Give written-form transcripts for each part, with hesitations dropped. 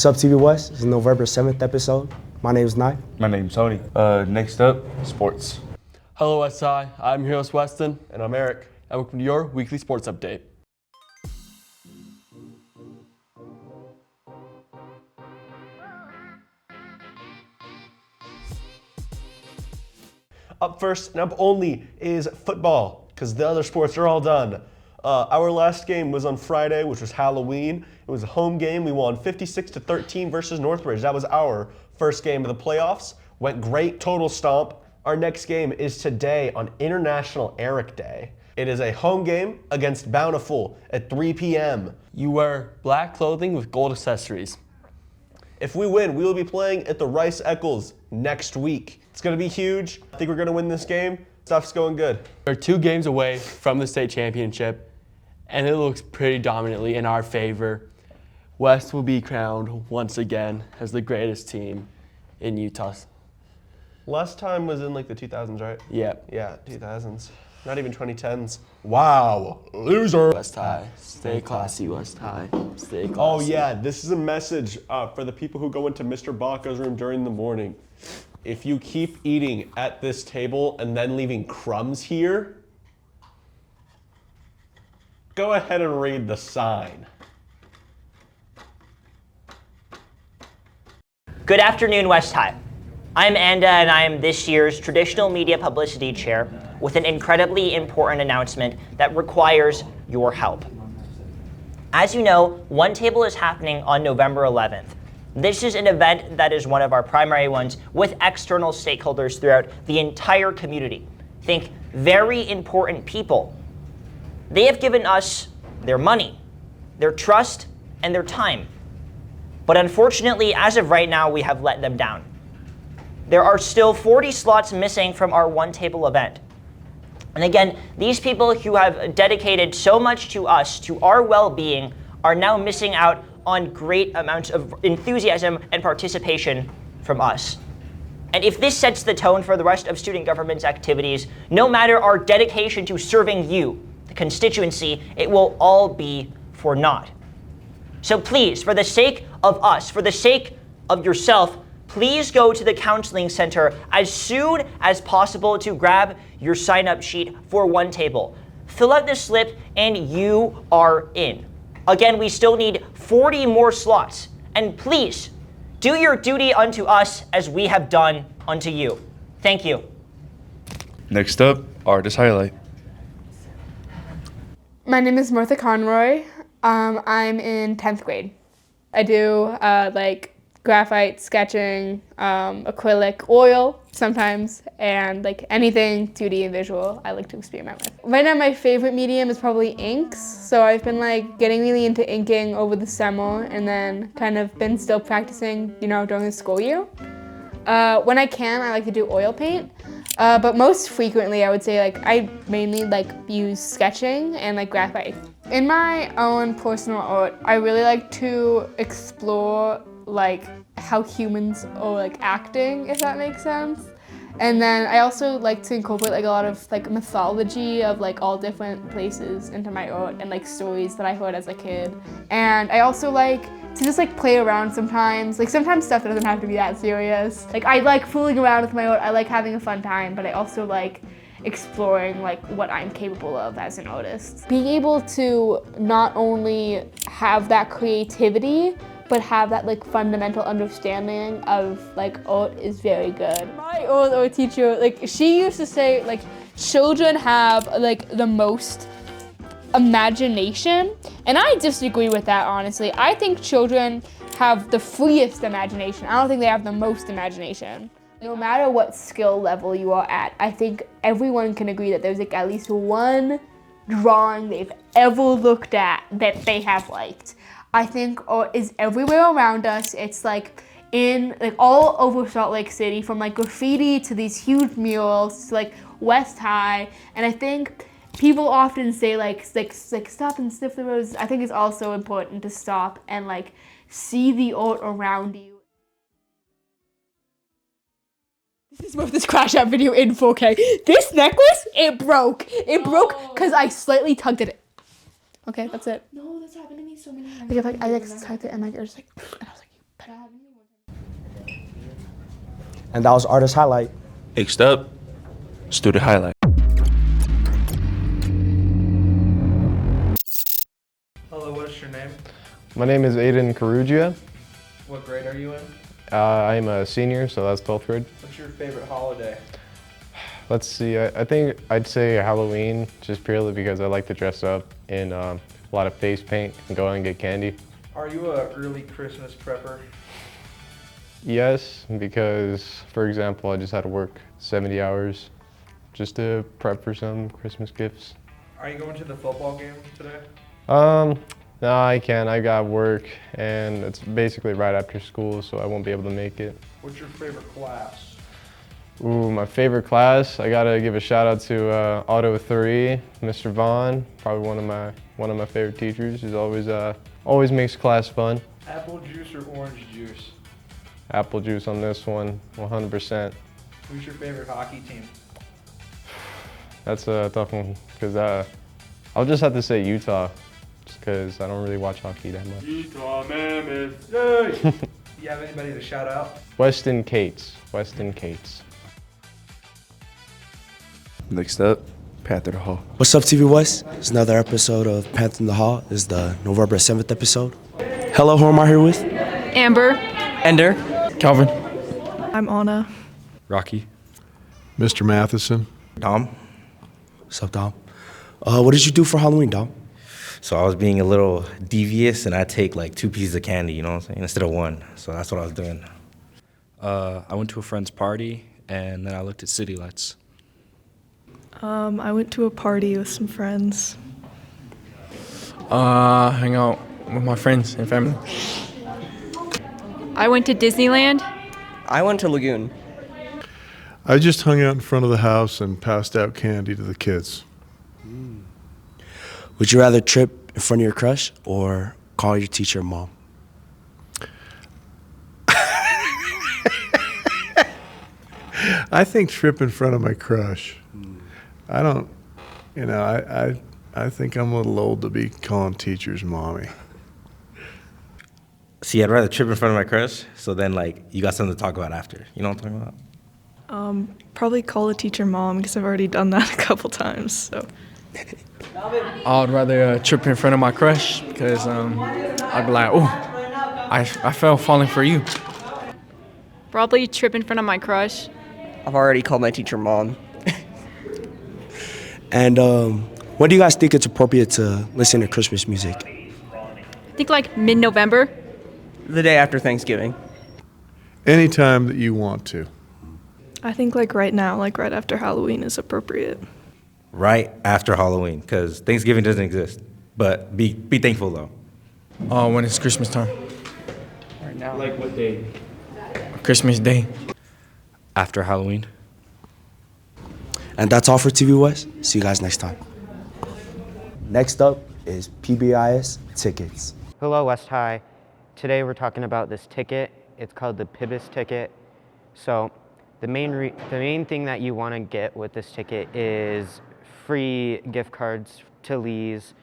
What's up, TV West? This is November 7th episode. My name is Nye. My name's Tony. Next up, sports. Hello, West High. I'm Heroes Weston. And I'm Eric. And welcome to your weekly sports update. Up first and up only is football, because the other sports are all done. Our last game was on Friday, which was Halloween. It was a home game. We won 56-13 versus Northridge. That was our first game of the playoffs. Went great, total stomp. Our next game is today on International Eric Day. It is a home game against Bountiful at 3 p.m. You wear black clothing with gold accessories. If we win, we will be playing at the Rice Eccles next week. It's going to be huge. I think we're going to win this game. Stuff's going good. We're 2 games away from the state championship, and it looks pretty dominantly in our favor. West will be crowned once again as the greatest team in Utah. Last time was in like the 2000s, right? Yep. Yeah, 2000s. Not even 2010s. Wow, loser. West High. Stay classy, West High. Stay classy. Oh yeah, this is a message for the people who go into Mr. Baca's room during the morning. If you keep eating at this table and then leaving crumbs here, go ahead and read the sign. Good afternoon, West High. I'm Anda, and I am this year's Traditional Media Publicity Chair with an incredibly important announcement that requires your help. As you know, One Table is happening on November 11th. This is an event that is one of our primary ones with external stakeholders throughout the entire community. Think very important people. They have given us their money, their trust, and their time. But unfortunately, as of right now, we have let them down. There are still 40 slots missing from our One Table event. And again, these people who have dedicated so much to us, to our well-being, are now missing out on great amounts of enthusiasm and participation from us. And if this sets the tone for the rest of student government's activities, no matter our dedication to serving you, the constituency, it will all be for naught. So please, for the sake of us, for the sake of yourself, please go to the counseling center as soon as possible to grab your sign-up sheet for One Table. Fill out the slip and you are in. Again, we still need 40 more slots. And please, do your duty unto us as we have done unto you. Thank you. Next up, artist highlight. My name is Martha Conroy. I'm in 10th grade. I do like graphite, sketching, acrylic, oil sometimes, and like anything 2D and visual I like to experiment with. Right now my favorite medium is probably inks, so I've been like getting really into inking over the summer and then kind of been still practicing, during the school year. When I can, I like to do oil paint, but most frequently I would say like I mainly like use sketching and like graphite. In my own personal art, I really like to explore like how humans are like acting, if that makes sense. And then I also like to incorporate like a lot of like mythology of like all different places into my art and like stories that I heard as a kid. And I also like to just like play around sometimes. Like sometimes stuff doesn't have to be that serious. Like I like fooling around with my art, I like having a fun time, but I also like exploring like what I'm capable of as an artist. Being able to not only have that creativity, but have that like fundamental understanding of like art is very good. My old art teacher, like she used to say like children have like the most imagination, and I disagree with that honestly. I think children have the freest imagination. I don't think they have the most imagination. No matter what skill level you are at, I think everyone can agree that there's like at least one drawing they've ever looked at that they have liked. I think art is everywhere around us. It's like in like all over Salt Lake City, from like graffiti to these huge murals to like West High. And I think people often say like stop and sniff the roses. I think it's also important to stop and like see the art around you. This is this crash out video in 4K. This necklace, it broke. It broke because I slightly tugged at it. Okay, that's it. No, that's happened to me so many times. Like, if, like I like tugged it and like it was like, and I was like, you And that was Artist Highlight. Next up, student highlight. Hello, what's your name? My name is Aiden Karugia. What grade are you in? I'm a senior, so that's 12th grade. What's your favorite holiday? Let's see, I think I'd say Halloween, just purely because I like to dress up in a lot of face paint and go out and get candy. Are you a early Christmas prepper? Yes, because, for example, I just had to work 70 hours just to prep for some Christmas gifts. Are you going to the football game today? No, I can't. I got work, and it's basically right after school, so I won't be able to make it. What's your favorite class? Ooh, my favorite class. I gotta give a shout out to Auto 3, Mr. Vaughn, probably one of my favorite teachers. He's always makes class fun. Apple juice or orange juice? Apple juice on this one, 100%. Who's your favorite hockey team? That's a tough one, because I'll just have to say Utah, just because I don't really watch hockey that much. Utah Mammoth. Yay! You have anybody to shout out? Weston Cates. Weston Cates. Next up, Panther the Hall. What's up, TV West? It's another episode of Panther in the Hall. This is the November 7th episode. Hello, who am I here with? Amber. Ender. Calvin. I'm Anna. Rocky. Mr. Matheson. Dom. What's up, Dom? What did you do for Halloween, Dom? So I was being a little devious, and I take like 2 pieces of candy, you know what I'm saying, instead of 1. So that's what I was doing. I went to a friend's party, and then I looked at city lights. I went to a party with some friends. Hang out with my friends and family. I went to Disneyland. I went to Lagoon. I just hung out in front of the house and passed out candy to the kids. Would you rather trip in front of your crush or call your teacher mom? I think trip in front of my crush. I don't, I think I'm a little old to be calling teachers mommy. See, I'd rather trip in front of my crush, so then like you got something to talk about after. You know what I'm talking about? Probably call a teacher mom because I've already done that a couple times. So. I'd rather trip in front of my crush because I'd be like, oh, I fell falling for you. Probably trip in front of my crush. I've already called my teacher mom. And when do you guys think it's appropriate to listen to Christmas music? I think like mid-November. The day after Thanksgiving. Anytime that you want to. I think like right now, like right after Halloween is appropriate. Right after Halloween, because Thanksgiving doesn't exist. But be thankful though. When it's Christmas time. Right now. Like what day? Christmas Day. After Halloween. And that's all for TV West. See you guys next time. Next up is PBIS tickets. Hello, West High. Today we're talking about this ticket. It's called the PBIS ticket. So the main thing that you want to get with this ticket is free gift cards to Lee's,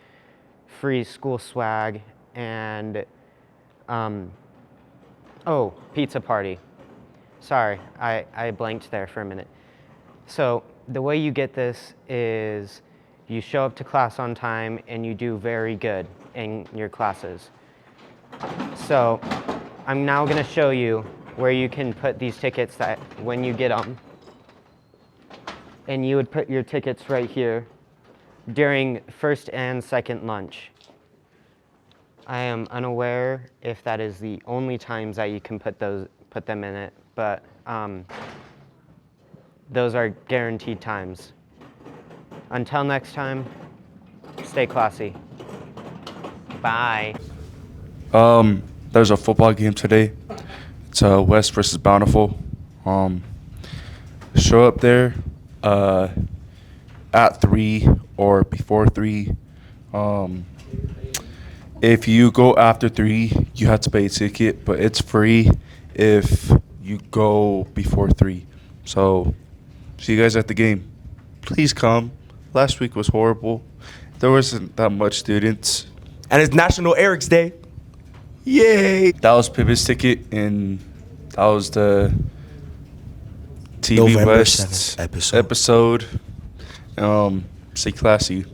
free school swag, and pizza party. Sorry, I blanked there for a minute. So the way you get this is you show up to class on time and you do very good in your classes. So I'm now going to show you where you can put these tickets that when you get them. And you would put your tickets right here during first and second lunch. I am unaware if that is the only times that you can put them in it, but those are guaranteed times. Until next time, stay classy. Bye. There's a football game today. It's West versus Bountiful. Show up there at 3 or before 3. If you go after 3, you have to pay a ticket, but it's free if you go before 3. So, see you guys at the game. Please come. Last week was horrible. There wasn't that much students. And it's National Eric's Day. Yay! That was Pivot's ticket, and that was the TV November West 7th episode. Stay classy.